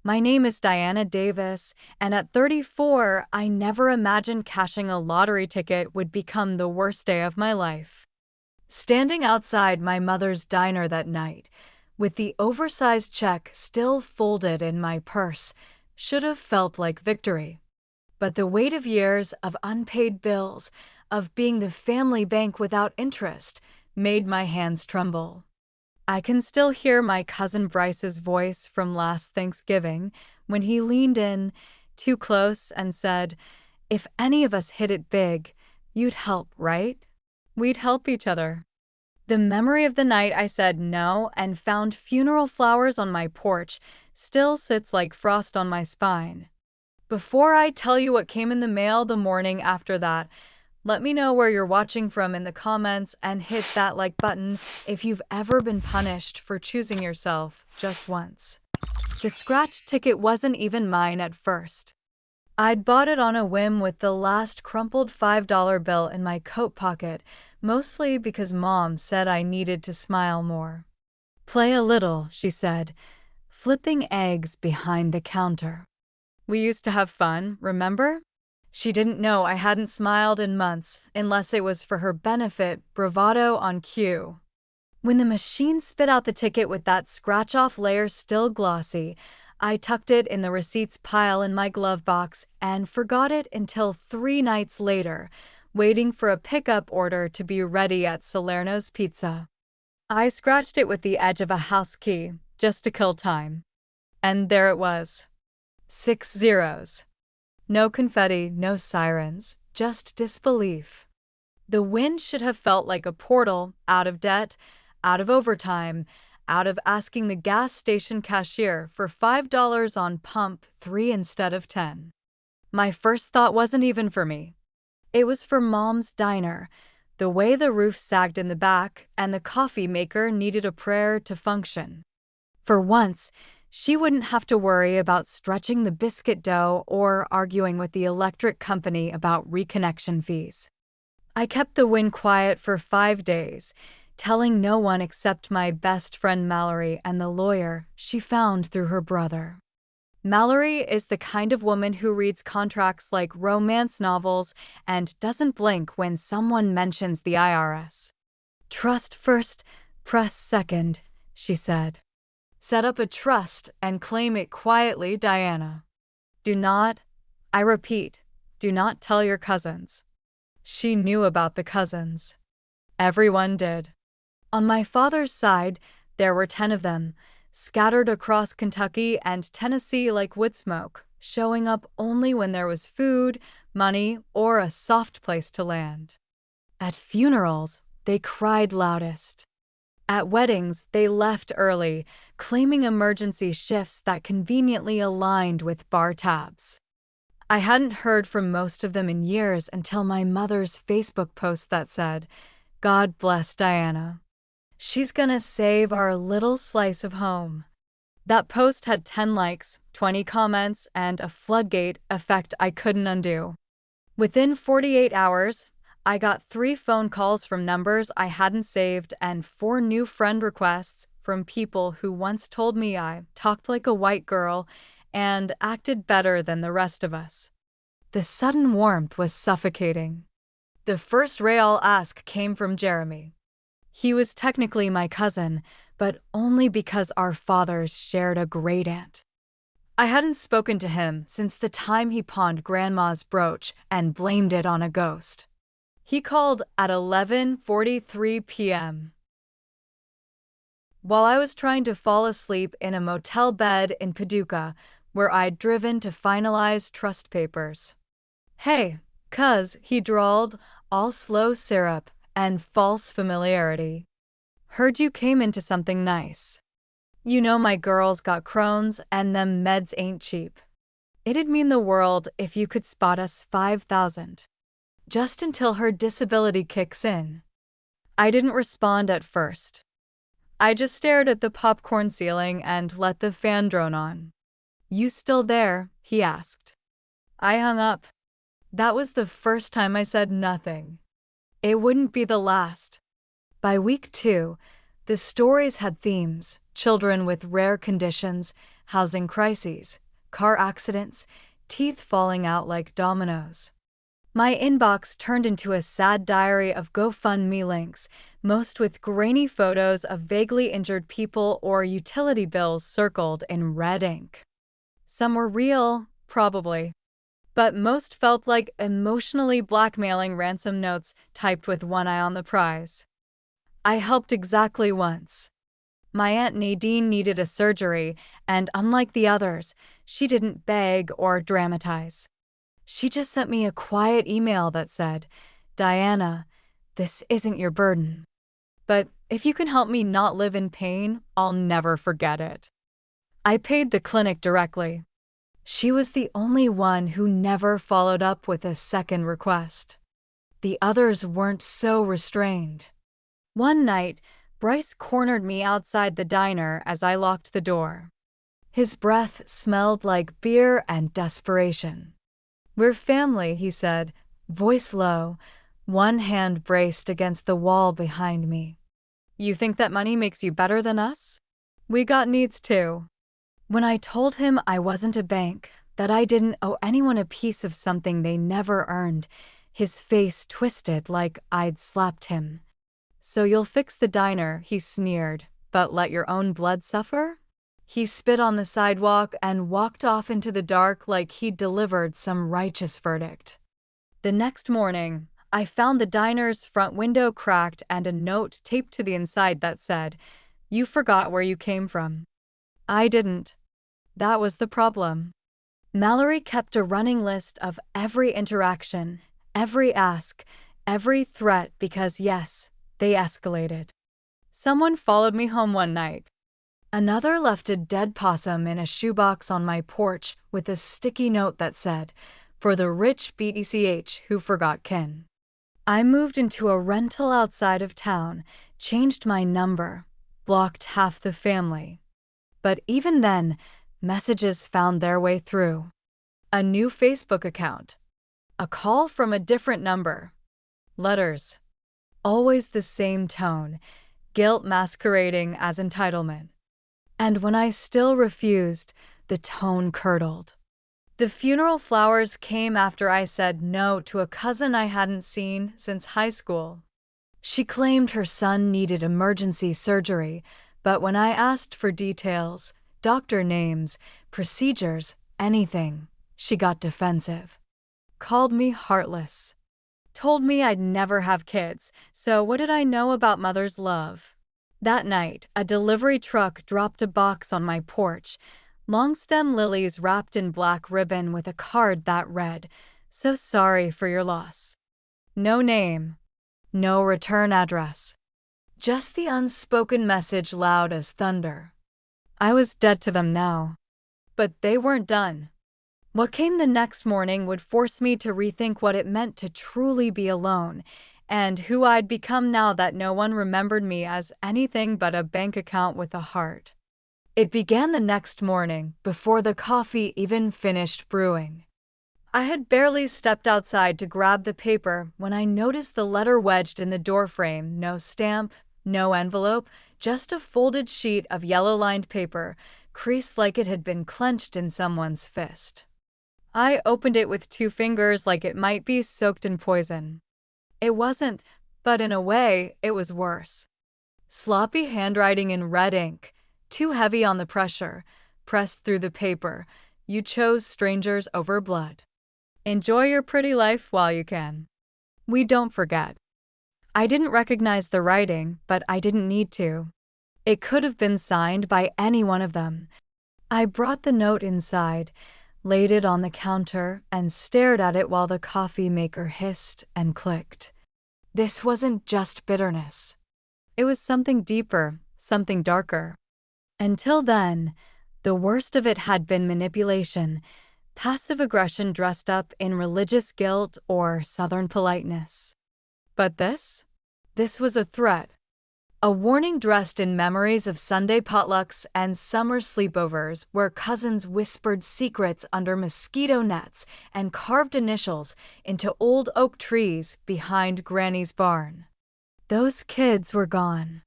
My name is Diana Davis, and at 34, I never imagined cashing a lottery ticket would become the worst day of my life. Standing outside my mother's diner that night, with the oversized check still folded in my purse, should have felt like victory. But the weight of years of unpaid bills, of being the family bank without interest, made my hands tremble. I can still hear my cousin Bryce's voice from last Thanksgiving when he leaned in, too close, and said, "If any of us hit it big, you'd help, right? We'd help each other." The memory of the night I said no and found funeral flowers on my porch still sits like frost on my spine. Before I tell you what came in the mail the morning after that, let me know where you're watching from in the comments and hit that like button if you've ever been punished for choosing yourself just once. The scratch ticket wasn't even mine at first. I'd bought it on a whim with the last crumpled $5 bill in my coat pocket, mostly because Mom said I needed to smile more. "Play a little," she said, flipping eggs behind the counter. We used to have fun, remember? She didn't know I hadn't smiled in months, unless it was for her benefit, bravado on cue. When the machine spit out the ticket with that scratch-off layer still glossy, I tucked it in the receipts pile in my glove box and forgot it until 3 nights later, waiting for a pickup order to be ready at Salerno's Pizza. I scratched it with the edge of a house key, just to kill time. And there it was. 6 zeros. No confetti, no sirens, just disbelief. The win should have felt like a portal, out of debt, out of overtime, out of asking the gas station cashier for $5 on pump 3 instead of 10. My first thought wasn't even for me. It was for Mom's diner, the way the roof sagged in the back and the coffee maker needed a prayer to function. For once, she wouldn't have to worry about stretching the biscuit dough or arguing with the electric company about reconnection fees. I kept the win quiet for 5 days, telling no one except my best friend Mallory and the lawyer she found through her brother. Mallory is the kind of woman who reads contracts like romance novels and doesn't blink when someone mentions the IRS. "Trust first, press second," she said. "Set up a trust and claim it quietly, Diana. Do not, I repeat, do not tell your cousins." She knew about the cousins. Everyone did. On my father's side, there were 10 of them, scattered across Kentucky and Tennessee like wood smoke, showing up only when there was food, money, or a soft place to land. At funerals, they cried loudest. At weddings, they left early, claiming emergency shifts that conveniently aligned with bar tabs. I hadn't heard from most of them in years until my mother's Facebook post that said, "God bless Diana. She's gonna save our little slice of home." That post had 10 likes, 20 comments, and a floodgate effect I couldn't undo. Within 48 hours, I got 3 phone calls from numbers I hadn't saved and 4 new friend requests from people who once told me I talked like a white girl and acted better than the rest of us. The sudden warmth was suffocating. The first ray I'll ask came from Jeremy. He was technically my cousin, but only because our fathers shared a great aunt. I hadn't spoken to him since the time he pawned Grandma's brooch and blamed it on a ghost. He called at 11:43 p.m. while I was trying to fall asleep in a motel bed in Paducah, where I'd driven to finalize trust papers. "Hey, cuz," he drawled, all slow syrup and false familiarity. "Heard you came into something nice. You know my girl's got Crohn's and them meds ain't cheap. It'd mean the world if you could spot us 5,000. Just until her disability kicks in." I didn't respond at first. I just stared at the popcorn ceiling and let the fan drone on. "You still there?" he asked. I hung up. That was the first time I said nothing. It wouldn't be the last. By week 2, the stories had themes: children with rare conditions, housing crises, car accidents, teeth falling out like dominoes. My inbox turned into a sad diary of GoFundMe links, most with grainy photos of vaguely injured people or utility bills circled in red ink. Some were real, probably, but most felt like emotionally blackmailing ransom notes typed with one eye on the prize. I helped exactly once. My Aunt Nadine needed a surgery, and unlike the others, she didn't beg or dramatize. She just sent me a quiet email that said, "Diana, this isn't your burden. But if you can help me not live in pain, I'll never forget it." I paid the clinic directly. She was the only one who never followed up with a second request. The others weren't so restrained. One night, Bryce cornered me outside the diner as I locked the door. His breath smelled like beer and desperation. "We're family," he said, voice low, one hand braced against the wall behind me. "You think that money makes you better than us? We got needs too." When I told him I wasn't a bank, that I didn't owe anyone a piece of something they never earned, his face twisted like I'd slapped him. "So you'll fix the diner," he sneered, "but let your own blood suffer?" He spit on the sidewalk and walked off into the dark like he'd delivered some righteous verdict. The next morning, I found the diner's front window cracked and a note taped to the inside that said, "You forgot where you came from." I didn't. That was the problem. Mallory kept a running list of every interaction, every ask, every threat because, yes, they escalated. Someone followed me home one night. Another left a dead possum in a shoebox on my porch with a sticky note that said, "For the rich BDCH who forgot Ken." I moved into a rental outside of town, changed my number, blocked half the family. But even then, messages found their way through. A new Facebook account. A call from a different number. Letters. Always the same tone, guilt masquerading as entitlement. And when I still refused, the tone curdled. The funeral flowers came after I said no to a cousin I hadn't seen since high school. She claimed her son needed emergency surgery, but when I asked for details, doctor names, procedures, anything, she got defensive. Called me heartless. Told me I'd never have kids, so what did I know about mother's love? That night, a delivery truck dropped a box on my porch, long-stem lilies wrapped in black ribbon with a card that read, "So sorry for your loss." No name. No return address. Just the unspoken message loud as thunder. I was dead to them now. But they weren't done. What came the next morning would force me to rethink what it meant to truly be alone, and who I'd become now that no one remembered me as anything but a bank account with a heart. It began the next morning, before the coffee even finished brewing. I had barely stepped outside to grab the paper when I noticed the letter wedged in the doorframe, no stamp, no envelope, just a folded sheet of yellow-lined paper, creased like it had been clenched in someone's fist. I opened it with 2 fingers like it might be soaked in poison. It wasn't, but in a way, it was worse. Sloppy handwriting in red ink, too heavy on the pressure, pressed through the paper. "You chose strangers over blood. Enjoy your pretty life while you can. We don't forget." I didn't recognize the writing, but I didn't need to. It could have been signed by any one of them. I brought the note inside, laid it on the counter, and stared at it while the coffee maker hissed and clicked. This wasn't just bitterness. It was something deeper, something darker. Until then, the worst of it had been manipulation, passive aggression dressed up in religious guilt or Southern politeness. But this was a threat. A warning dressed in memories of Sunday potlucks and summer sleepovers where cousins whispered secrets under mosquito nets and carved initials into old oak trees behind Granny's barn. Those kids were gone.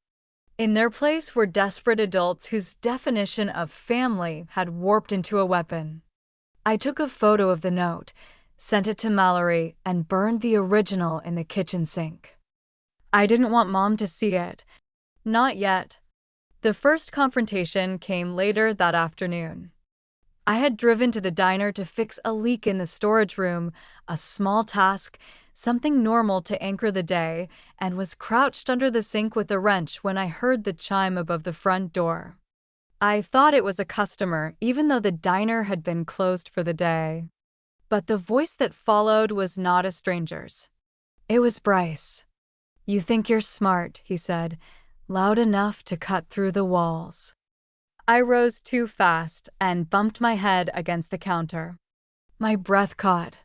In their place were desperate adults whose definition of family had warped into a weapon. I took a photo of the note, sent it to Mallory, and burned the original in the kitchen sink. I didn't want Mom to see it. Not yet. The first confrontation came later that afternoon. I had driven to the diner to fix a leak in the storage room, a small task, something normal to anchor the day, and was crouched under the sink with a wrench when I heard the chime above the front door. I thought it was a customer, even though the diner had been closed for the day. But the voice that followed was not a stranger's. It was Bryce. "You think you're smart," he said, loud enough to cut through the walls. I rose too fast and bumped my head against the counter. My breath caught.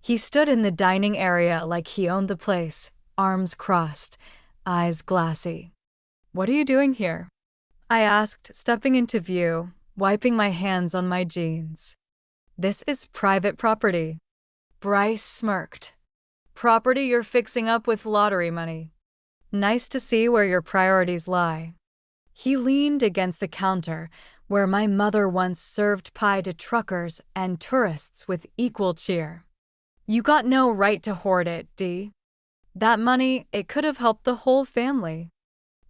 He stood in the dining area like he owned the place, arms crossed, eyes glassy. "What are you doing here?" I asked, stepping into view, wiping my hands on my jeans. "This is private property." Bryce smirked. "Property you're fixing up with lottery money. Nice to see where your priorities lie." He leaned against the counter, where my mother once served pie to truckers and tourists with equal cheer. "You got no right to hoard it, Dee. That money, it could have helped the whole family."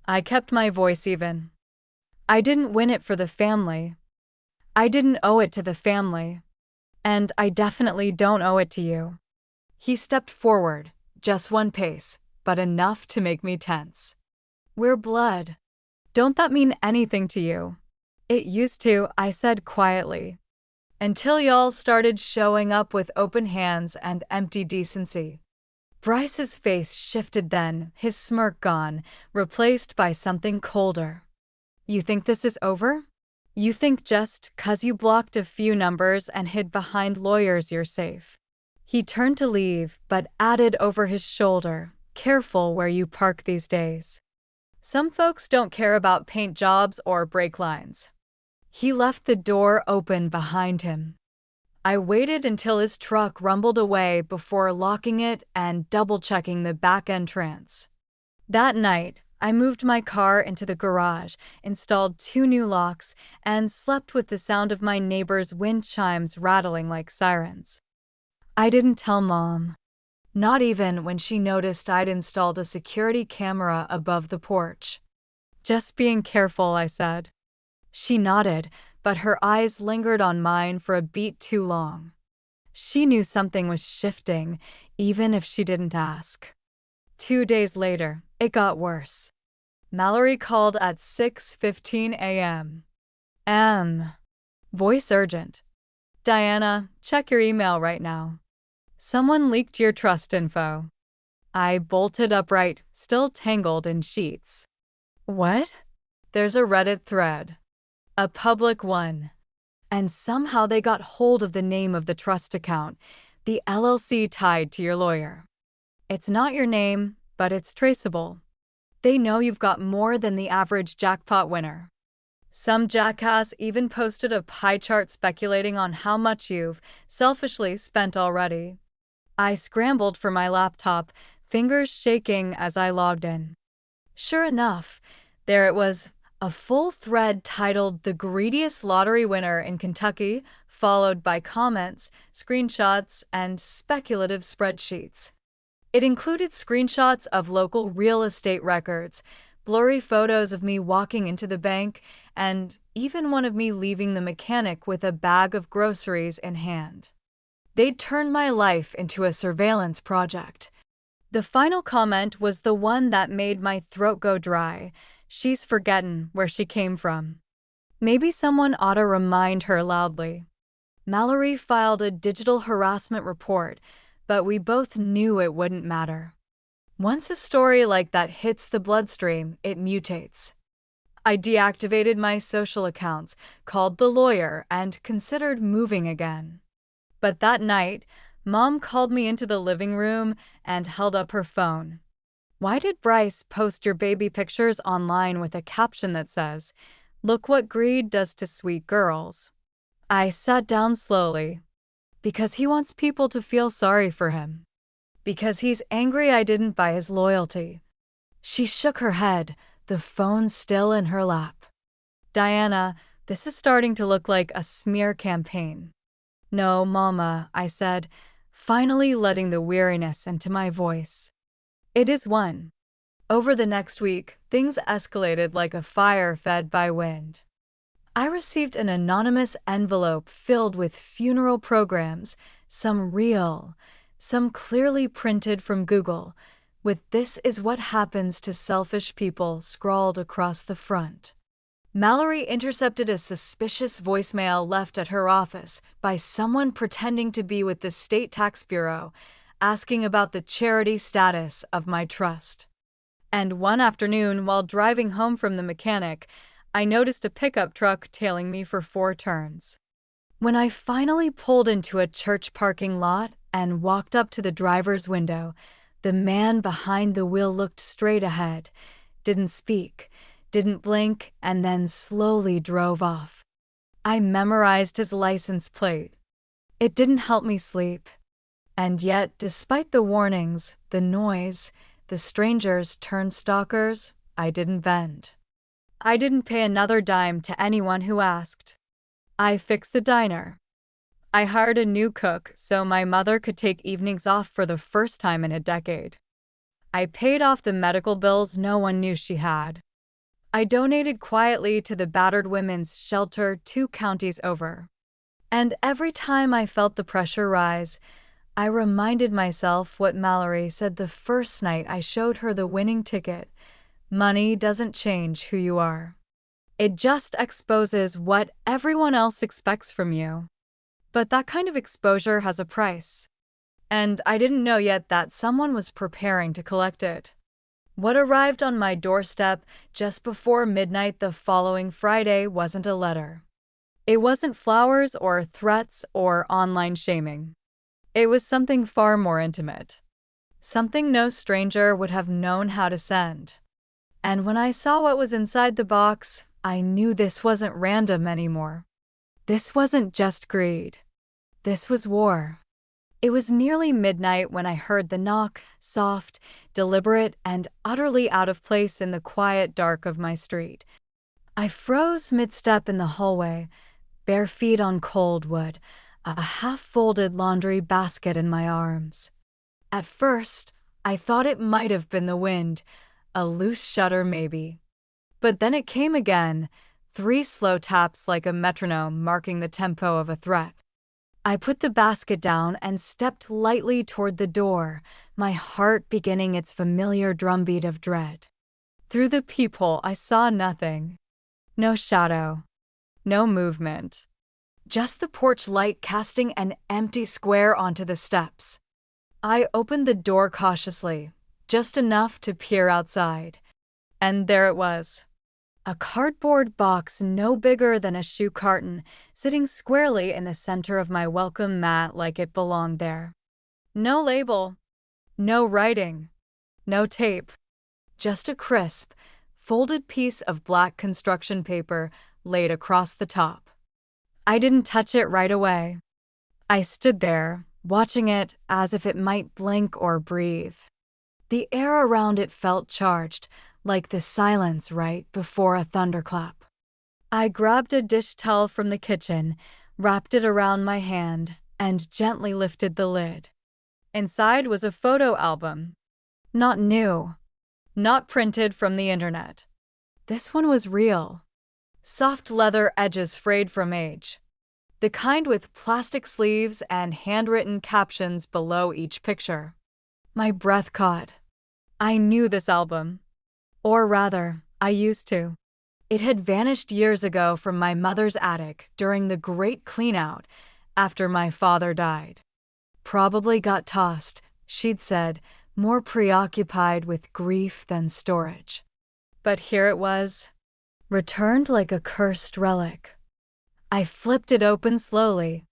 I kept my voice even. "I didn't win it for the family. I didn't owe it to the family. And I definitely don't owe it to you." He stepped forward, just one pace, but enough to make me tense. "We're blood. Don't that mean anything to you?" "It used to," I said quietly. "Until y'all started showing up with open hands and empty decency." Bryce's face shifted then, his smirk gone, replaced by something colder. "You think this is over? You think just 'cause you blocked a few numbers and hid behind lawyers you're safe?" He turned to leave, but added over his shoulder, "Careful where you park these days. Some folks don't care about paint jobs or brake lines." He left the door open behind him. I waited until his truck rumbled away before locking it and double-checking the back entrance. That night, I moved my car into the garage, installed 2 new locks, and slept with the sound of my neighbor's wind chimes rattling like sirens. I didn't tell Mom. Not even when she noticed I'd installed a security camera above the porch. "Just being careful," I said. She nodded, but her eyes lingered on mine for a beat too long. She knew something was shifting, even if she didn't ask. 2 days later, it got worse. Mallory called at 6:15 a.m. Voice urgent. "Diana, check your email right now. Someone leaked your trust info." I bolted upright, still tangled in sheets. "What?" "There's a Reddit thread. A public one. And somehow they got hold of the name of the trust account, the LLC tied to your lawyer. It's not your name, but it's traceable. They know you've got more than the average jackpot winner. Some jackass even posted a pie chart speculating on how much you've selfishly spent already." I scrambled for my laptop, fingers shaking as I logged in. Sure enough, there it was, a full thread titled "The Greediest Lottery Winner in Kentucky," followed by comments, screenshots, and speculative spreadsheets. It included screenshots of local real estate records, blurry photos of me walking into the bank, and even one of me leaving the mechanic with a bag of groceries in hand. They'd turned my life into a surveillance project. The final comment was the one that made my throat go dry. "She's forgettin' where she came from." Maybe someone ought to remind her loudly. Mallory filed a digital harassment report, but we both knew it wouldn't matter. Once a story like that hits the bloodstream, it mutates. I deactivated my social accounts, called the lawyer, and considered moving again. But that night, Mom called me into the living room and held up her phone. "Why did Bryce post your baby pictures online with a caption that says, 'Look what greed does to sweet girls'?" I sat down slowly. "Because he wants people to feel sorry for him. Because he's angry I didn't buy his loyalty." She shook her head, the phone still in her lap. "Diana, this is starting to look like a smear campaign." "No, Mama," I said, finally letting the weariness into my voice. "It is one." Over the next week, things escalated like a fire fed by wind. I received an anonymous envelope filled with funeral programs, some real, some clearly printed from Google, with "This is what happens to selfish people" scrawled across the front. Mallory intercepted a suspicious voicemail left at her office by someone pretending to be with the State Tax Bureau, asking about the charity status of my trust. And one afternoon, while driving home from the mechanic, I noticed a pickup truck tailing me for 4 turns. When I finally pulled into a church parking lot and walked up to the driver's window, the man behind the wheel looked straight ahead, didn't speak, didn't blink, and then slowly drove off. I memorized his license plate. It didn't help me sleep. And yet, despite the warnings, the noise, the strangers turned stalkers, I didn't bend. I didn't pay another dime to anyone who asked. I fixed the diner. I hired a new cook so my mother could take evenings off for the first time in a decade. I paid off the medical bills no one knew she had. I donated quietly to the battered women's shelter 2 counties over. And every time I felt the pressure rise, I reminded myself what Mallory said the first night I showed her the winning ticket: money doesn't change who you are. It just exposes what everyone else expects from you. But that kind of exposure has a price. And I didn't know yet that someone was preparing to collect it. What arrived on my doorstep just before midnight the following Friday wasn't a letter. It wasn't flowers or threats or online shaming. It was something far more intimate. Something no stranger would have known how to send. And when I saw what was inside the box, I knew this wasn't random anymore. This wasn't just greed. This was war. It was nearly midnight when I heard the knock, soft, deliberate, and utterly out of place in the quiet dark of my street. I froze mid-step in the hallway, bare feet on cold wood, a half-folded laundry basket in my arms. At first, I thought it might have been the wind, a loose shutter maybe. But then it came again, 3 slow taps like a metronome marking the tempo of a threat. I put the basket down and stepped lightly toward the door, my heart beginning its familiar drumbeat of dread. Through the peephole I saw nothing. No shadow. No movement. Just the porch light casting an empty square onto the steps. I opened the door cautiously, just enough to peer outside. And there it was. A cardboard box no bigger than a shoe carton, sitting squarely in the center of my welcome mat like it belonged there. No label. No writing. No tape. Just a crisp, folded piece of black construction paper laid across the top. I didn't touch it right away. I stood there, watching it as if it might blink or breathe. The air around it felt charged, like the silence right before a thunderclap. I grabbed a dish towel from the kitchen, wrapped it around my hand, and gently lifted the lid. Inside was a photo album. Not new. Not printed from the internet. This one was real. Soft leather edges frayed from age. The kind with plastic sleeves and handwritten captions below each picture. My breath caught. I knew this album. Or rather, I used to. It had vanished years ago from my mother's attic during the Great Cleanout after my father died. Probably got tossed, she'd said, more preoccupied with grief than storage. But here it was, returned like a cursed relic. I flipped it open slowly.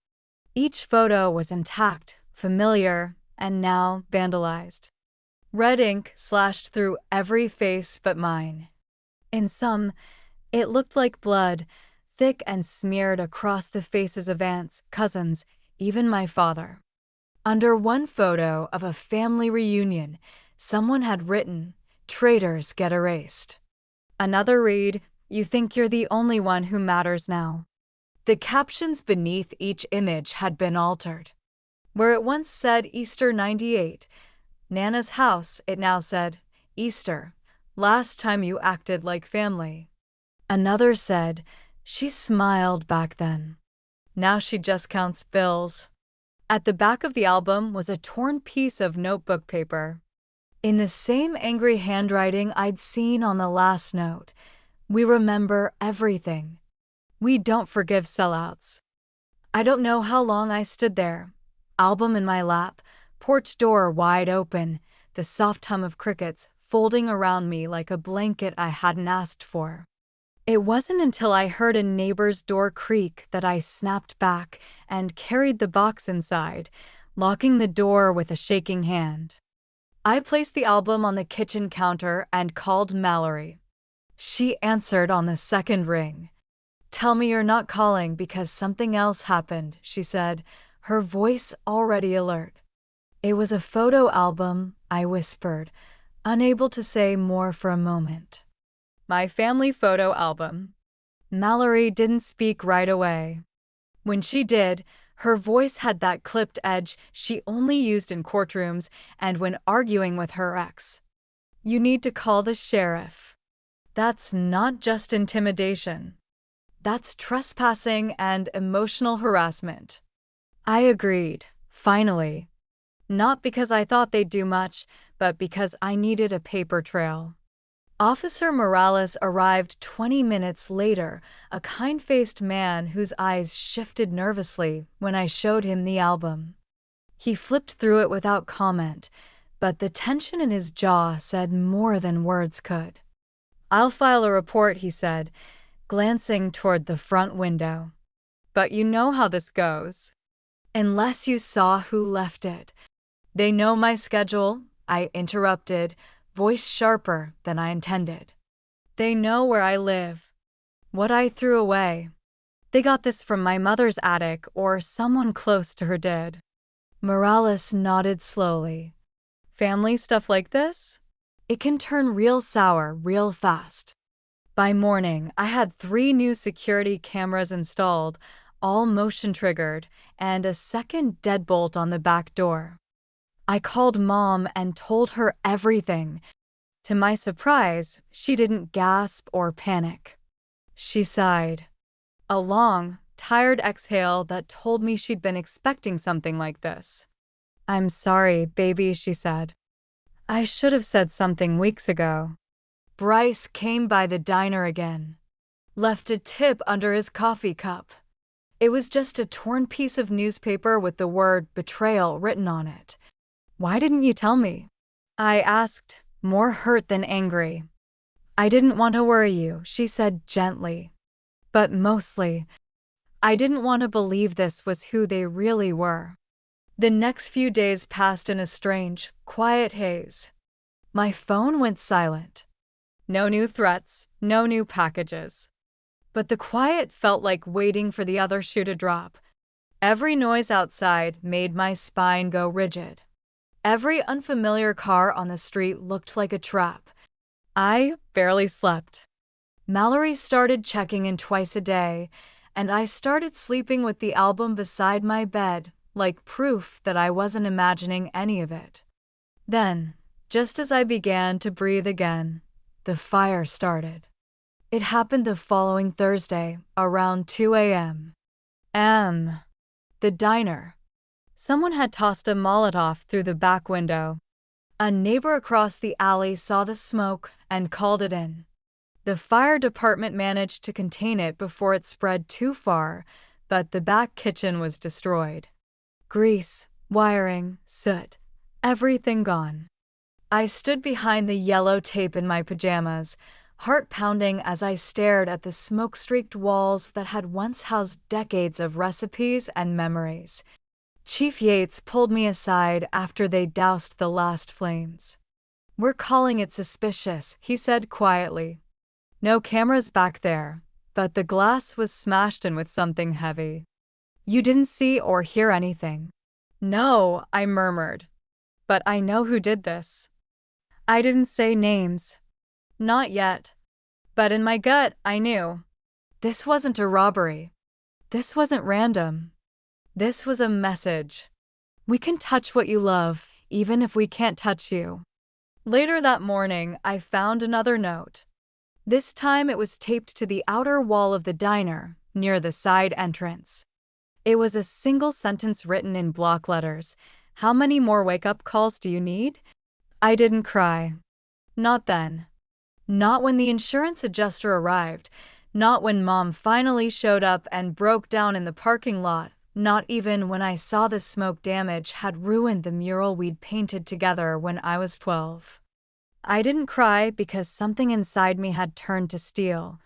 Each photo was intact, familiar, and now vandalized. Red ink slashed through every face but mine. In some, it looked like blood, thick and smeared across the faces of aunts, cousins, even my father. Under one photo of a family reunion, someone had written, "Traitors get erased." Another read, "You think you're the only one who matters now." The captions beneath each image had been altered. Where it once said Easter 98, Nana's house, it now said, Easter, last time you acted like family. Another said, she smiled back then. Now she just counts bills. At the back of the album was a torn piece of notebook paper. In the same angry handwriting I'd seen on the last note, we remember everything. We don't forgive sellouts. I don't know how long I stood there, album in my lap, porch door wide open, the soft hum of crickets folding around me like a blanket I hadn't asked for. It wasn't until I heard a neighbor's door creak that I snapped back and carried the box inside, locking the door with a shaking hand. I placed the album on the kitchen counter and called Mallory. She answered on the second ring. "Tell me you're not calling because something else happened," she said, her voice already alert. "It was a photo album," I whispered, unable to say more for a moment. "My family photo album." Mallory didn't speak right away. When she did, her voice had that clipped edge she only used in courtrooms and when arguing with her ex. "You need to call the sheriff. That's not just intimidation. That's trespassing and emotional harassment." I agreed, finally. Not because I thought they'd do much, but because I needed a paper trail. Officer Morales arrived 20 minutes later, a kind-faced man whose eyes shifted nervously when I showed him the album. He flipped through it without comment, but the tension in his jaw said more than words could. "I'll file a report," he said, glancing toward the front window. "But you know how this goes. Unless you saw who left it." "They know my schedule," I interrupted, voice sharper than I intended. "They know where I live, what I threw away. They got this from my mother's attic or someone close to her did." Morales nodded slowly. "Family stuff like this? It can turn real sour real fast." By morning, I had 3 new security cameras installed, all motion-triggered, and a second deadbolt on the back door. I called Mom and told her everything. To my surprise, she didn't gasp or panic. She sighed. A long, tired exhale that told me she'd been expecting something like this. "I'm sorry, baby," she said. "I should have said something weeks ago." Bryce came by the diner again. Left a tip under his coffee cup. It was just a torn piece of newspaper with the word betrayal written on it. "Why didn't you tell me?" I asked, more hurt than angry. "I didn't want to worry you," she said gently. But mostly, I didn't want to believe this was who they really were. The next few days passed in a strange, quiet haze. My phone went silent. No new threats, no new packages. But the quiet felt like waiting for the other shoe to drop. Every noise outside made my spine go rigid. Every unfamiliar car on the street looked like a trap. I barely slept. Mallory started checking in twice a day, and I started sleeping with the album beside my bed, like proof that I wasn't imagining any of it. Then, just as I began to breathe again, the fire started. It happened the following Thursday, around 2 a.m. The diner. Someone had tossed a Molotov through the back window. A neighbor across the alley saw the smoke and called it in. The fire department managed to contain it before it spread too far, but the back kitchen was destroyed. Grease, wiring, soot, everything gone. I stood behind the yellow tape in my pajamas, heart pounding as I stared at the smoke-streaked walls that had once housed decades of recipes and memories. Chief Yates pulled me aside after they doused the last flames. "We're calling it suspicious," he said quietly. "No cameras back there, but the glass was smashed in with something heavy." "You didn't see or hear anything?" "No," I murmured. "But I know who did this." "I didn't say names." "Not yet. But in my gut, I knew this wasn't a robbery. This wasn't random. This was a message. We can touch what you love, even if we can't touch you. Later that morning, I found another note. This time it was taped to the outer wall of the diner, near the side entrance. It was a single sentence written in block letters. How many more wake-up calls do you need? I didn't cry. Not then. Not when the insurance adjuster arrived. Not when Mom finally showed up and broke down in the parking lot. Not even when I saw the smoke damage had ruined the mural we'd painted together when I was 12. I didn't cry because something inside me had turned to steel.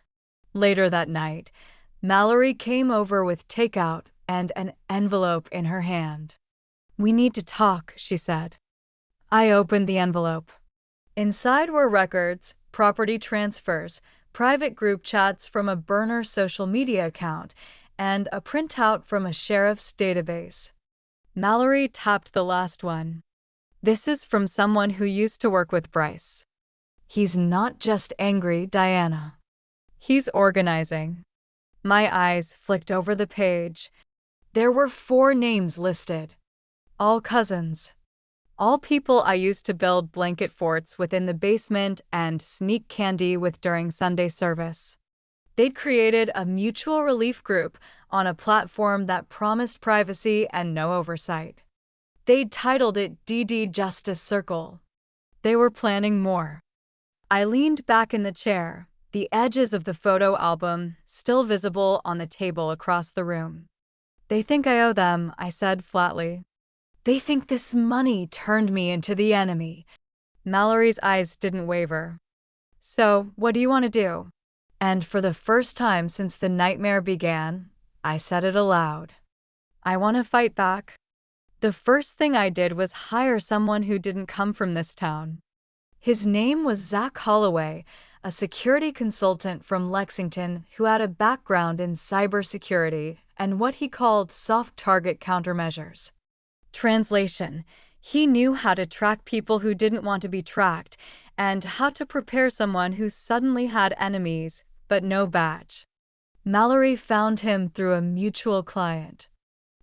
Later that night, Mallory came over with takeout and an envelope in her hand. "We need to talk," she said. I opened the envelope. Inside were records, property transfers, private group chats from a burner social media account, and a printout from a sheriff's database. Mallory tapped the last one. "This is from someone who used to work with Bryce. He's not just angry, Diana. He's organizing." My eyes flicked over the page. There were 4 names listed. All cousins. All people I used to build blanket forts within the basement and sneak candy with during Sunday service. They'd created a mutual relief group on a platform that promised privacy and no oversight. They'd titled it DD Justice Circle. They were planning more. I leaned back in the chair, the edges of the photo album still visible on the table across the room. "They think I owe them," I said flatly. "They think this money turned me into the enemy." Mallory's eyes didn't waver. "So, what do you want to do?" And for the first time since the nightmare began, I said it aloud. "I want to fight back." The first thing I did was hire someone who didn't come from this town. His name was Zach Holloway, a security consultant from Lexington who had a background in cybersecurity and what he called soft target countermeasures. Translation: he knew how to track people who didn't want to be tracked and how to prepare someone who suddenly had enemies but no badge. Mallory found him through a mutual client.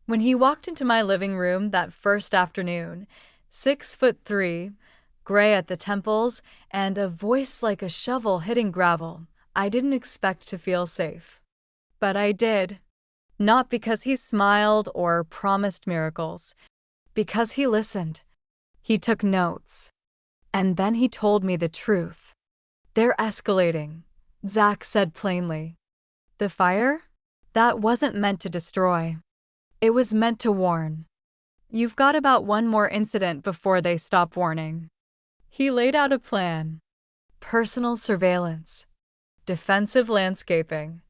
When he walked into my living room that first afternoon, 6'3", gray at the temples, and a voice like a shovel hitting gravel, I didn't expect to feel safe. But I did. Not because he smiled or promised miracles. Because he listened. He took notes. And then he told me the truth. "They're escalating," Zach said plainly. "The fire? That wasn't meant to destroy. It was meant to warn. You've got about 1 more incident before they stop warning." He laid out a plan. Personal surveillance. Defensive landscaping.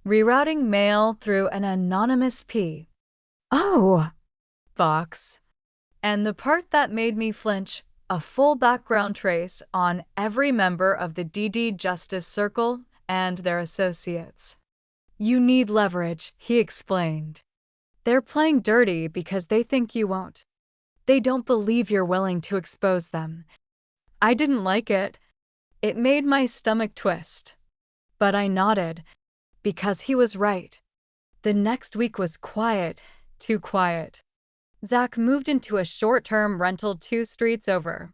Rerouting mail through an anonymous P.O. box. And the part that made me flinch, a full background trace on every member of the DD Justice Circle and their associates. "You need leverage," he explained. "They're playing dirty because they think you won't. They don't believe you're willing to expose them." I didn't like it. It made my stomach twist. But I nodded, because he was right. The next week was quiet, too quiet. Zach moved into a short-term rental 2 streets over.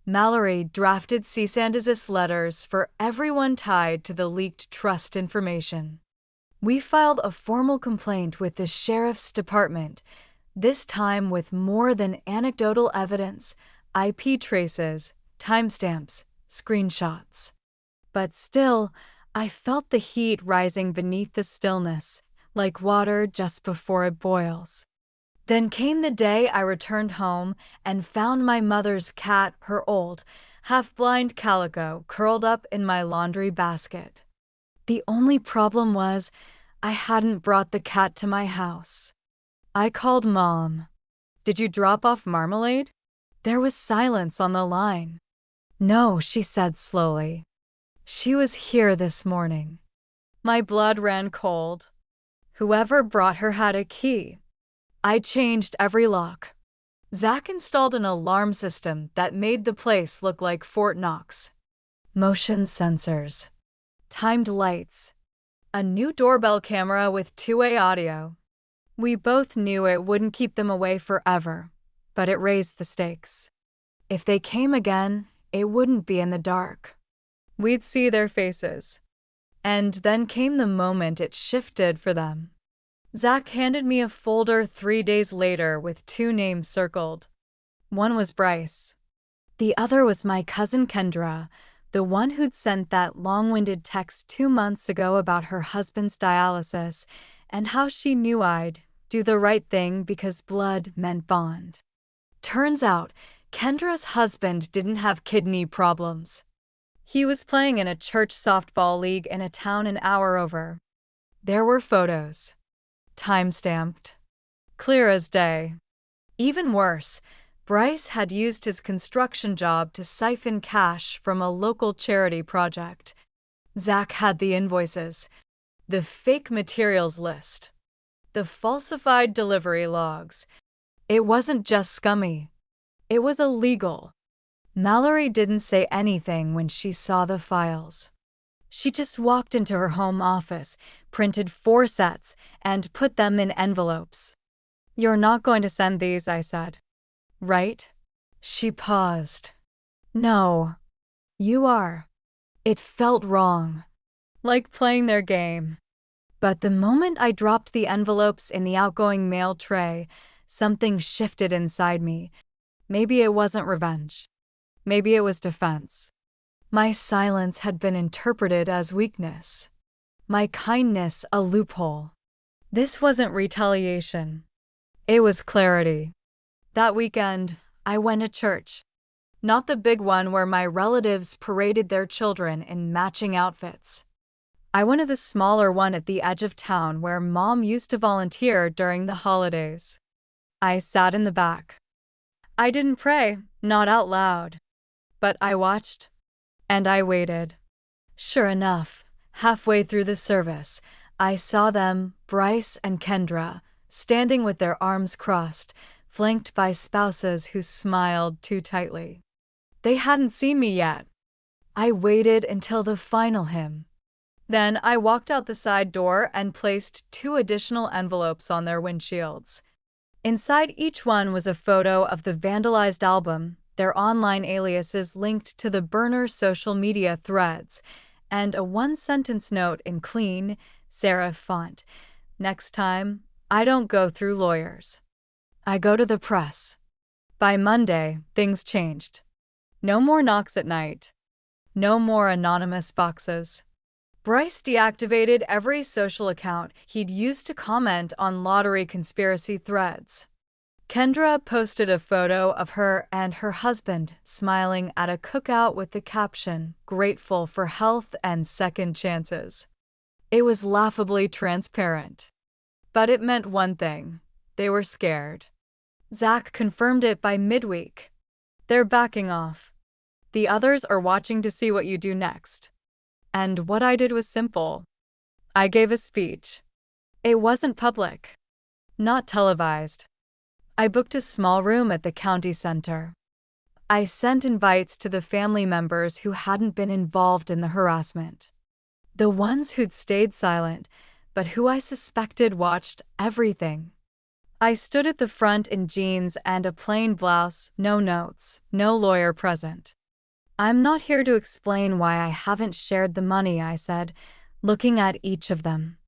Mallory drafted cease and desist letters for everyone tied to the leaked trust information. We filed a formal complaint with the sheriff's department, this time with more than anecdotal evidence, IP traces, timestamps, screenshots. But still, I felt the heat rising beneath the stillness, like water just before it boils. Then came the day I returned home and found my mother's cat, her old, half-blind Calico, curled up in my laundry basket. The only problem was I hadn't brought the cat to my house. I called Mom. "Did you drop off Marmalade?" There was silence on the line. "No," she said slowly. "She was here this morning." My blood ran cold. Whoever brought her had a key. I changed every lock. Zach installed an alarm system that made the place look like Fort Knox. Motion sensors. timed lights, a new doorbell camera with two-way audio. We both knew it wouldn't keep them away forever, but it raised the stakes. If they came again, it wouldn't be in the dark. We'd see their faces. And then came the moment it shifted for them. Zach handed me a folder 3 days later with 2 names circled. One was Bryce. The other was my cousin Kendra, the one who'd sent that long-winded text 2 months ago about her husband's dialysis and how she knew I'd do the right thing because blood meant bond. Turns out, Kendra's husband didn't have kidney problems. He was playing in a church softball league in a town an hour over. There were photos. Time-stamped. Clear as day. Even worse, Bryce had used his construction job to siphon cash from a local charity project. Zach had the invoices, the fake materials list, the falsified delivery logs. It wasn't just scummy. It was illegal. Mallory didn't say anything when she saw the files. She just walked into her home office, printed 4 sets, and put them in envelopes. "You're not going to send these," I said. "Right?" She paused. "No. You are." It felt wrong. Like playing their game. But the moment I dropped the envelopes in the outgoing mail tray, something shifted inside me. Maybe it wasn't revenge. Maybe it was defense. My silence had been interpreted as weakness. My kindness a loophole. This wasn't retaliation. It was clarity. That weekend, I went to church. Not the big one where my relatives paraded their children in matching outfits. I went to the smaller one at the edge of town where Mom used to volunteer during the holidays. I sat in the back. I didn't pray, not out loud. But I watched, and I waited. Sure enough, halfway through the service, I saw them, Bryce and Kendra, standing with their arms crossed, flanked by spouses who smiled too tightly. They hadn't seen me yet. I waited until the final hymn. Then I walked out the side door and placed 2 additional envelopes on their windshields. Inside each one was a photo of the vandalized album, their online aliases linked to the burner social media threads, and a 1-sentence note in clean, serif font. "Next time, I don't go through lawyers. I go to the press." By Monday, things changed. No more knocks at night. No more anonymous boxes. Bryce deactivated every social account he'd used to comment on lottery conspiracy threads. Kendra posted a photo of her and her husband smiling at a cookout with the caption, "Grateful for health and second chances." It was laughably transparent. But it meant one thing. They were scared. Zach confirmed it by midweek. "They're backing off. The others are watching to see what you do next." And what I did was simple. I gave a speech. It wasn't public. Not televised. I booked a small room at the county center. I sent invites to the family members who hadn't been involved in the harassment. The ones who'd stayed silent, but who I suspected watched everything. I stood at the front in jeans and a plain blouse, no notes, no lawyer present. "I'm not here to explain why I haven't shared the money," I said, looking at each of them.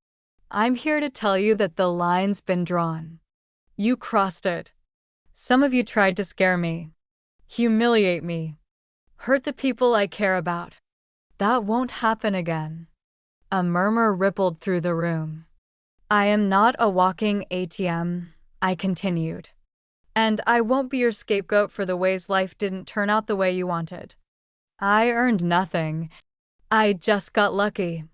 "I'm here to tell you that the line's been drawn. You crossed it. Some of you tried to scare me, humiliate me, hurt the people I care about. That won't happen again." A murmur rippled through the room. "I am not a walking ATM," I continued. "And I won't be your scapegoat for the ways life didn't turn out the way you wanted. I earned nothing. I just got lucky.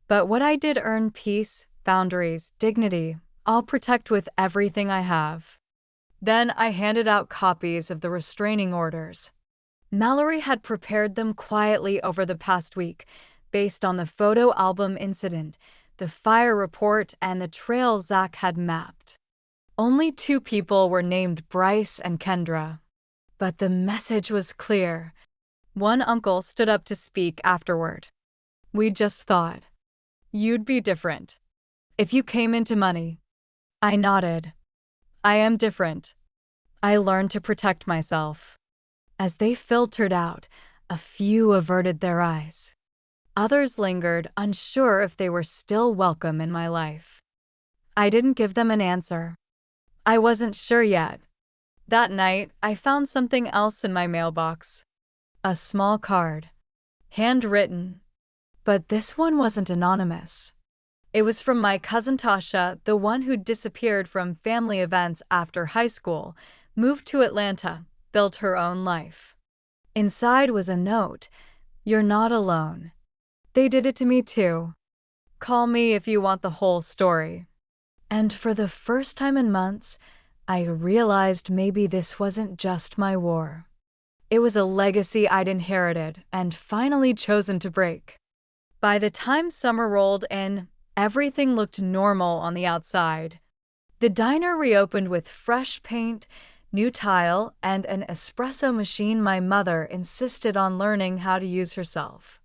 But what I did earn: peace, boundaries, dignity. I'll protect with everything I have." Then I handed out copies of the restraining orders. Mallory had prepared them quietly over the past week, based on the photo album incident, the fire report, and the trail Zach had mapped. Only 2 people were named, Bryce and Kendra. But the message was clear. One uncle stood up to speak afterward. We just thought you'd be different if you came into money. I nodded. I am different. I learned to protect myself. As they filtered out, a few averted their eyes. Others lingered, unsure if they were still welcome in my life. I didn't give them an answer. I wasn't sure yet. That night, I found something else in my mailbox. A small card. Handwritten. But this one wasn't anonymous. It was from my cousin Tasha, the one who disappeared from family events after high school, moved to Atlanta, built her own life. Inside was a note. You're not alone. They did it to me too. Call me if you want the whole story. And for the first time in months, I realized maybe this wasn't just my war. It was a legacy I'd inherited and finally chosen to break. By the time summer rolled in, everything looked normal on the outside. The diner reopened with fresh paint, new tile, and an espresso machine my mother insisted on learning how to use herself.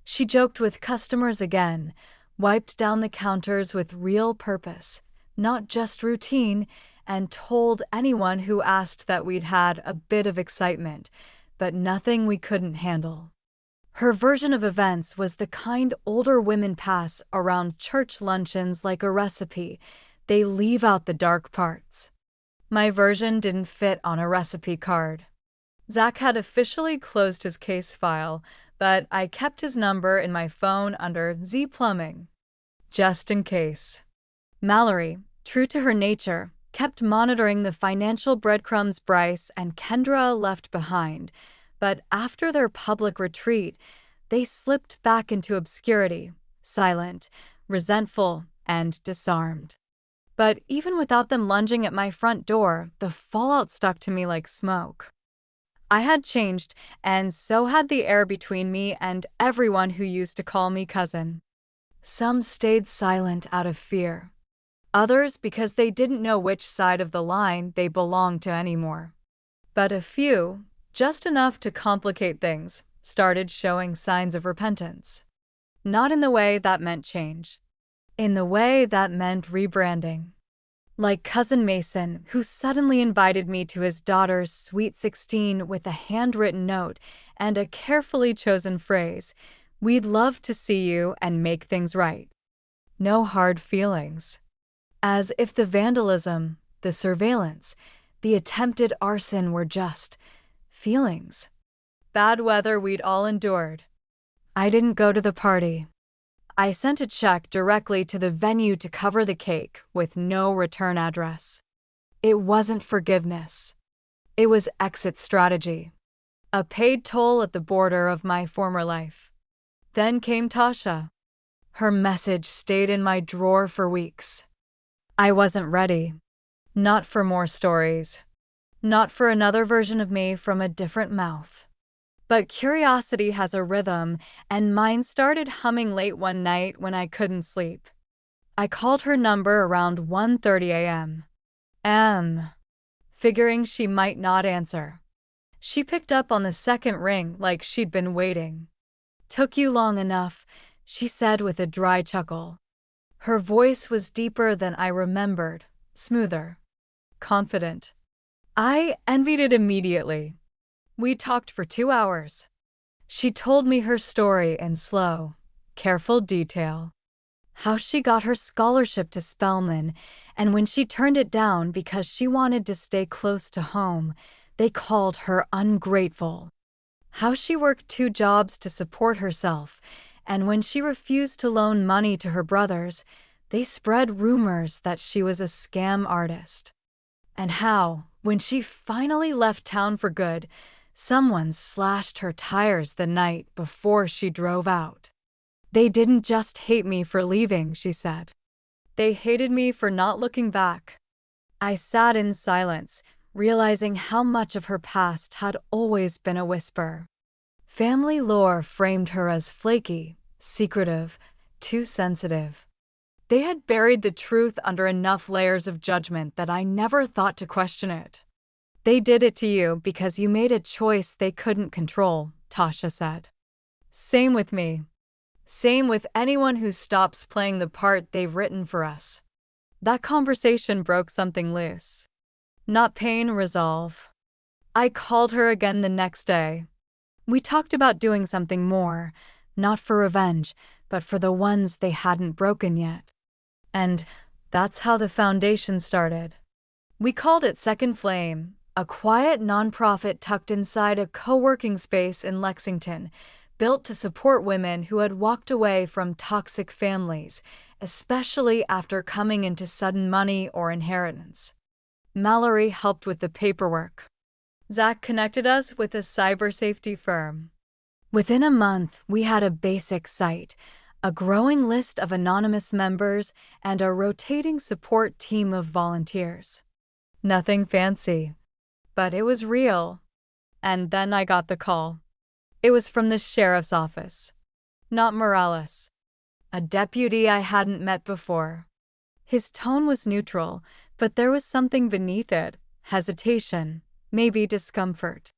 She joked with customers again, wiped down the counters with real purpose, not just routine, and told anyone who asked that we'd had a bit of excitement, but nothing we couldn't handle. Her version of events was the kind older women pass around church luncheons like a recipe. They leave out the dark parts. My version didn't fit on a recipe card. Zach had officially closed his case file, but I kept his number in my phone under Z Plumbing, just in case. Mallory, true to her nature, kept monitoring the financial breadcrumbs Bryce and Kendra left behind, but after their public retreat, they slipped back into obscurity, silent, resentful, and disarmed. But even without them lunging at my front door, the fallout stuck to me like smoke. I had changed, and so had the air between me and everyone who used to call me cousin. Some stayed silent out of fear. Others because they didn't know which side of the line they belonged to anymore. But a few, just enough to complicate things, started showing signs of repentance. Not in the way that meant change. In the way that meant rebranding. Like Cousin Mason, who suddenly invited me to his daughter's Sweet 16 with a handwritten note and a carefully chosen phrase, "We'd love to see you and make things right. No hard feelings." As if the vandalism, the surveillance, the attempted arson were just feelings. Bad weather we'd all endured. I didn't go to the party. I sent a check directly to the venue to cover the cake with no return address. It wasn't forgiveness. It was exit strategy. A paid toll at the border of my former life. Then came Tasha. Her message stayed in my drawer for weeks. I wasn't ready. Not for more stories. Not for another version of me from a different mouth. But curiosity has a rhythm, and mine started humming late one night when I couldn't sleep. I called her number around 1:30 a.m. Figuring she might not answer. She picked up on the second ring like she'd been waiting. "Took you long enough," she said with a dry chuckle. Her voice was deeper than I remembered, smoother, confident. I envied it immediately. We talked for 2 hours. She told me her story in slow, careful detail. How she got her scholarship to Spelman, and when she turned it down because she wanted to stay close to home, they called her ungrateful. How she worked 2 jobs to support herself, and when she refused to loan money to her brothers, they spread rumors that she was a scam artist. And how, when she finally left town for good, someone slashed her tires the night before she drove out. They didn't just hate me for leaving, she said. They hated me for not looking back. I sat in silence, realizing how much of her past had always been a whisper. Family lore framed her as flaky, secretive, too sensitive. They had buried the truth under enough layers of judgment that I never thought to question it. "They did it to you because you made a choice they couldn't control," Tasha said. Same with me. Same with anyone who stops playing the part they've written for us. That conversation broke something loose. Not pain, resolve. I called her again the next day. We talked about doing something more, not for revenge, but for the ones they hadn't broken yet. And that's how the foundation started. We called it Second Flame, a quiet nonprofit tucked inside a co-working space in Lexington, built to support women who had walked away from toxic families, especially after coming into sudden money or inheritance. Mallory helped with the paperwork. Zach connected us with a cyber safety firm. Within a month, we had a basic site, a growing list of anonymous members, and a rotating support team of volunteers. Nothing fancy, but it was real. And then I got the call. It was from the sheriff's office. Not Morales. A deputy I hadn't met before. His tone was neutral, but there was something beneath it, hesitation, maybe discomfort.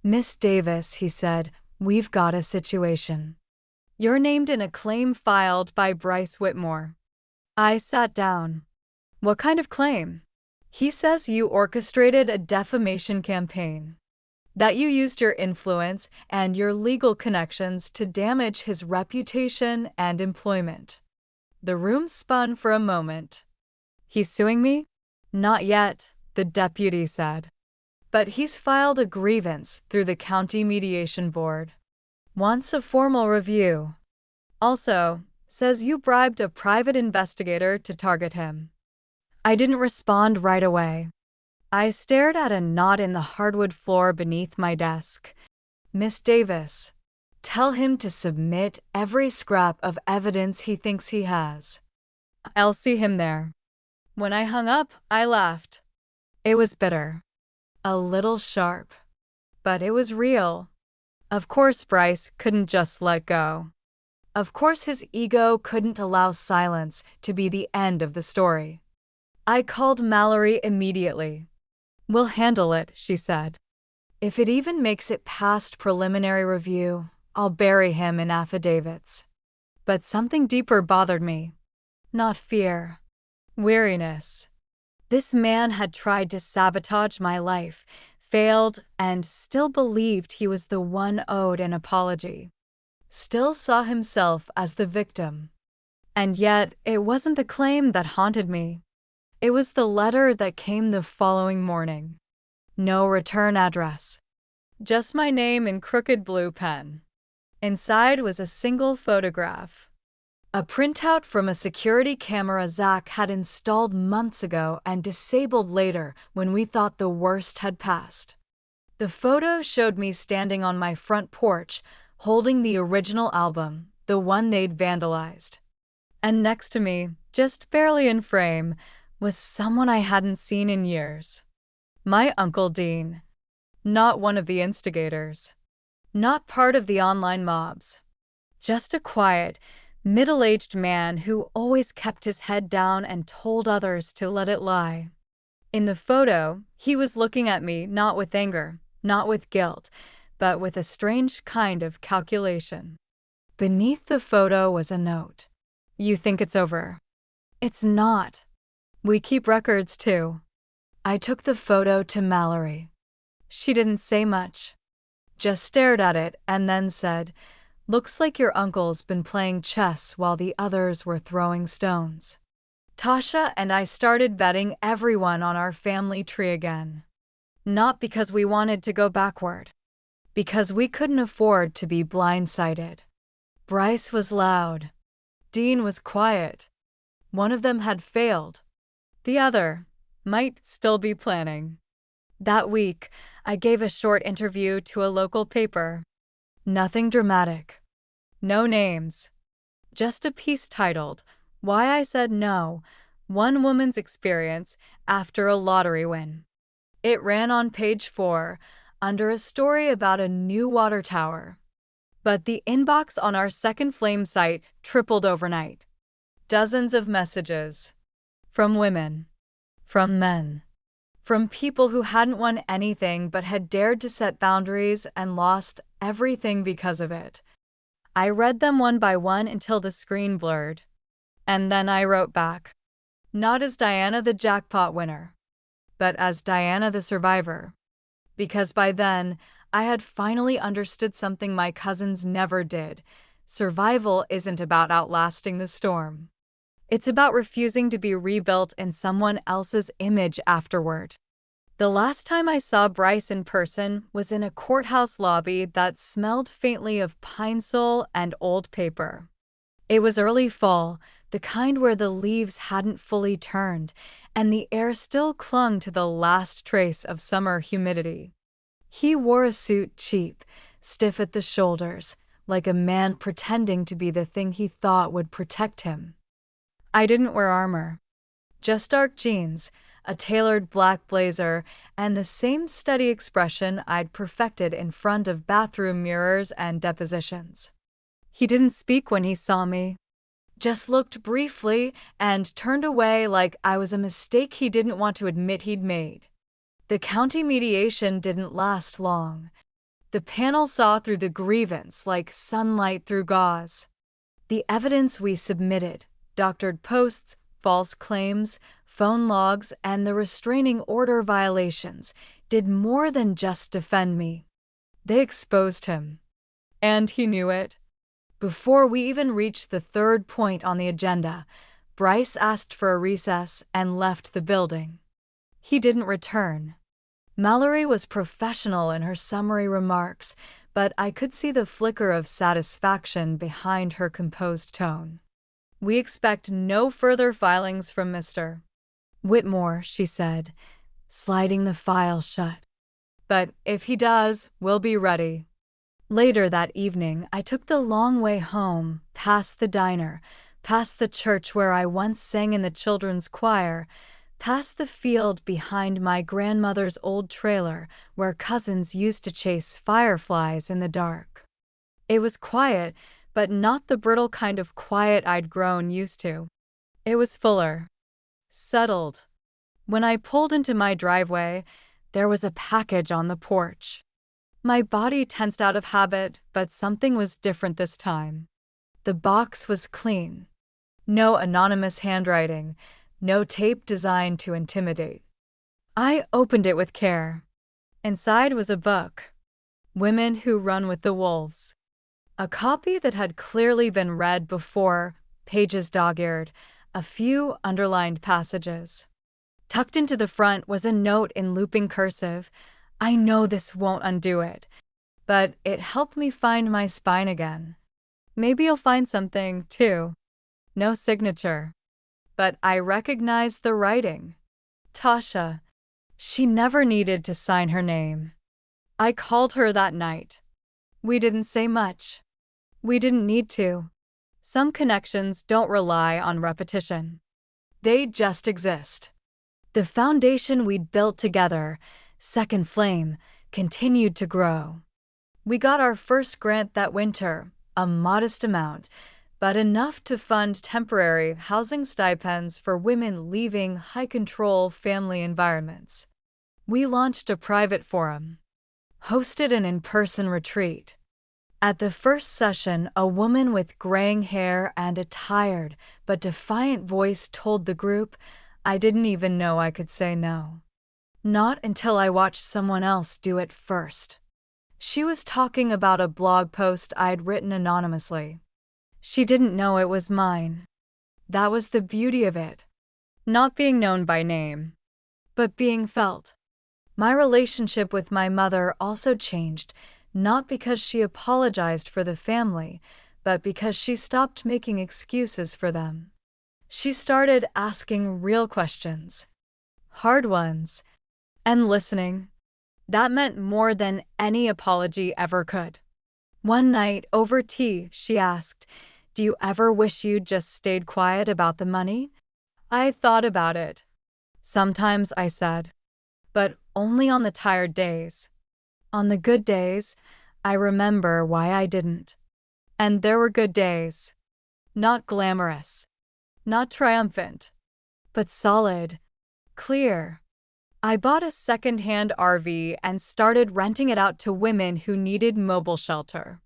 "Miss Davis," he said, "we've got a situation. You're named in a claim filed by Bryce Whitmore." I sat down. "What kind of claim?" "He says you orchestrated a defamation campaign. That you used your influence and your legal connections to damage his reputation and employment." The room spun for a moment. "He's suing me?" "Not yet," the deputy said. "But he's filed a grievance through the county mediation board. Wants a formal review. Also, says you bribed a private investigator to target him." I didn't respond right away. I stared at a knot in the hardwood floor beneath my desk. "Miss Davis, tell him to submit every scrap of evidence he thinks he has. I'll see him there." When I hung up, I laughed. It was bitter. A little sharp. But it was real. Of course Bryce couldn't just let go. Of course his ego couldn't allow silence to be the end of the story. I called Mallory immediately. "We'll handle it," she said. "If it even makes it past preliminary review, I'll bury him in affidavits." But something deeper bothered me. Not fear. Weariness. This man had tried to sabotage my life, failed, and still believed he was the one owed an apology. Still saw himself as the victim. And yet, it wasn't the claim that haunted me. It was the letter that came the following morning. No return address. Just my name in crooked blue pen. Inside was a single photograph. A printout from a security camera Zach had installed months ago and disabled later when we thought the worst had passed. The photo showed me standing on my front porch, holding the original album, the one they'd vandalized. And next to me, just barely in frame, was someone I hadn't seen in years. My Uncle Dean. Not one of the instigators. Not part of the online mobs. Just a quiet, middle-aged man who always kept his head down and told others to let it lie. In the photo, he was looking at me not with anger, not with guilt, but with a strange kind of calculation. Beneath the photo was a note. "You think it's over?" "It's not. We keep records too." I took the photo to Mallory. She didn't say much. Just stared at it and then said, "Looks like your uncle's been playing chess while the others were throwing stones." Tasha and I started vetting everyone on our family tree again. Not because we wanted to go backward. Because we couldn't afford to be blindsided. Bryce was loud. Dean was quiet. One of them had failed. The other might still be planning. That week, I gave a short interview to a local paper. Nothing dramatic. No names. Just a piece titled, "Why I Said No, One Woman's Experience After a Lottery Win." It ran on page 4, under a story about a new water tower. But the inbox on our Second Flame site tripled overnight. Dozens of messages. From women. From men. From people who hadn't won anything but had dared to set boundaries and lost everything because of it. I read them one by one until the screen blurred. And then I wrote back. Not as Diana the jackpot winner, but as Diana the survivor. Because by then, I had finally understood something my cousins never did. Survival isn't about outlasting the storm. It's about refusing to be rebuilt in someone else's image afterward. The last time I saw Bryce in person was in a courthouse lobby that smelled faintly of pine sol and old paper. It was early fall, the kind where the leaves hadn't fully turned, and the air still clung to the last trace of summer humidity. He wore a suit cheap, stiff at the shoulders, like a man pretending to be the thing he thought would protect him. I didn't wear armor. Just dark jeans, a tailored black blazer, and the same steady expression I'd perfected in front of bathroom mirrors and depositions. He didn't speak when he saw me, just looked briefly and turned away like I was a mistake he didn't want to admit he'd made. The county mediation didn't last long. The panel saw through the grievance like sunlight through gauze. The evidence we submitted, doctored posts, false claims, phone logs, and the restraining order violations, did more than just defend me. They exposed him. And he knew it. Before we even reached the third point on the agenda, Bryce asked for a recess and left the building. He didn't return. Mallory was professional in her summary remarks, but I could see the flicker of satisfaction behind her composed tone. We expect no further filings from Mr. Whitmore, she said, sliding the file shut. But if he does, we'll be ready. Later that evening, I took the long way home, past the diner, past the church where I once sang in the children's choir, past the field behind my grandmother's old trailer where cousins used to chase fireflies in the dark. It was quiet, but not the brittle kind of quiet I'd grown used to. It was fuller, settled. When I pulled into my driveway, there was a package on the porch. My body tensed out of habit, but something was different this time. The box was clean. No anonymous handwriting, no tape designed to intimidate. I opened it with care. Inside was a book, Women Who Run with the Wolves. A copy that had clearly been read before, pages dog-eared, a few underlined passages. Tucked into the front was a note in looping cursive. I know this won't undo it, but it helped me find my spine again. Maybe you'll find something, too. No signature. But I recognized the writing. Tasha. She never needed to sign her name. I called her that night. We didn't say much. We didn't need to. Some connections don't rely on repetition. They just exist. The foundation we'd built together, Second Flame, continued to grow. We got our first grant that winter, a modest amount, but enough to fund temporary housing stipends for women leaving high-control family environments. We launched a private forum, hosted an in-person retreat. At the first session, a woman with graying hair and a tired but defiant voice told the group, I didn't even know I could say no. Not until I watched someone else do it first. She was talking about a blog post I'd written anonymously. She didn't know it was mine. That was the beauty of it. Not being known by name, but being felt. My relationship with my mother also changed, not because she apologized for the family, but because she stopped making excuses for them. She started asking real questions, hard ones, and listening. That meant more than any apology ever could. One night, over tea, she asked, Do you ever wish you'd just stayed quiet about the money? I thought about it. Sometimes, I said, but only on the tired days. On the good days, I remember why I didn't. And there were good days. Not glamorous, not triumphant, but solid, clear. I bought a second-hand RV and started renting it out to women who needed mobile shelter.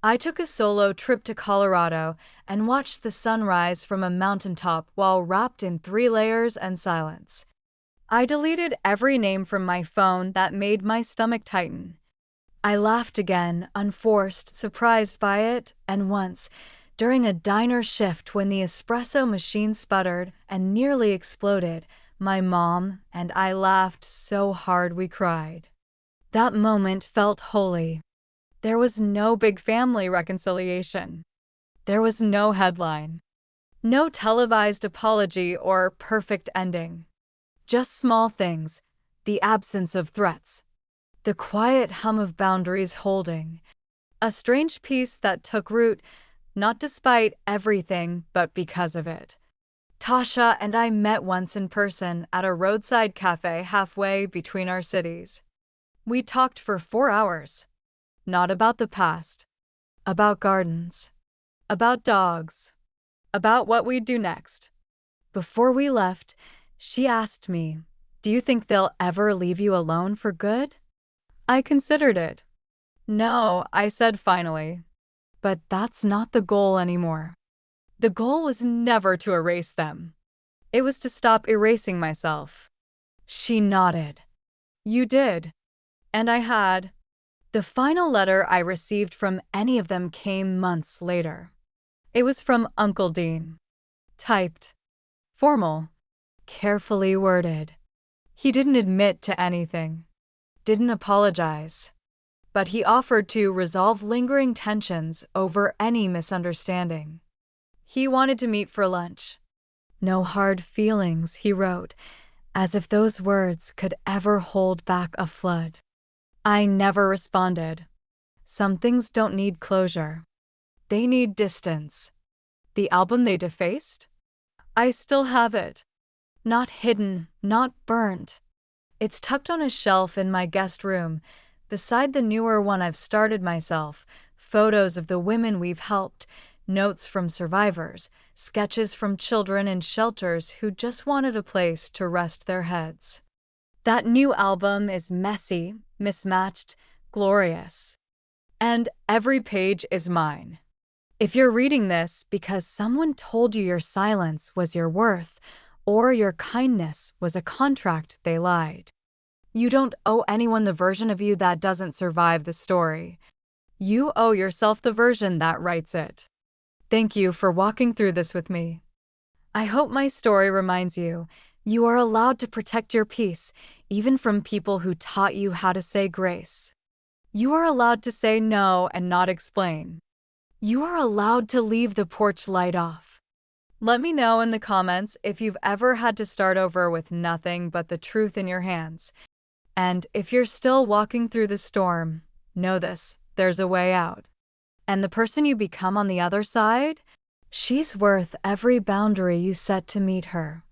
I took a solo trip to Colorado and watched the sunrise from a mountaintop while wrapped in 3 layers and silence. I deleted every name from my phone that made my stomach tighten. I laughed again, unforced, surprised by it, and once, during a diner shift when the espresso machine sputtered and nearly exploded, my mom and I laughed so hard we cried. That moment felt holy. There was no big family reconciliation. There was no headline. No televised apology or perfect ending. Just small things, the absence of threats. The quiet hum of boundaries holding. A strange peace that took root, not despite everything, but because of it. Tasha and I met once in person at a roadside cafe halfway between our cities. We talked for 4 hours. Not about the past. About gardens. About dogs. About what we'd do next. Before we left, she asked me, "Do you think they'll ever leave you alone for good?" I considered it. "No," I said finally. But that's not the goal anymore. The goal was never to erase them. It was to stop erasing myself. She nodded. "You did." And I had. The final letter I received from any of them came months later. It was from Uncle Dean. Typed. Formal. Carefully worded. He didn't admit to anything. Didn't apologize. But he offered to resolve lingering tensions over any misunderstanding. He wanted to meet for lunch. "No hard feelings," he wrote, as if those words could ever hold back a flood. I never responded. Some things don't need closure. They need distance. The album they defaced? I still have it. Not hidden, not burnt. It's tucked on a shelf in my guest room, beside the newer one I've started myself, photos of the women we've helped, notes from survivors, sketches from children in shelters who just wanted a place to rest their heads. That new album is messy, mismatched, glorious. And every page is mine. If you're reading this because someone told you your silence was your worth, or your kindness was a contract they lied, you don't owe anyone the version of you that doesn't survive the story. You owe yourself the version that writes it. Thank you for walking through this with me. I hope my story reminds you, you are allowed to protect your peace, even from people who taught you how to say grace. You are allowed to say no and not explain. You are allowed to leave the porch light off. Let me know in the comments if you've ever had to start over with nothing but the truth in your hands. And if you're still walking through the storm, know this, there's a way out. And the person you become on the other side, she's worth every boundary you set to meet her.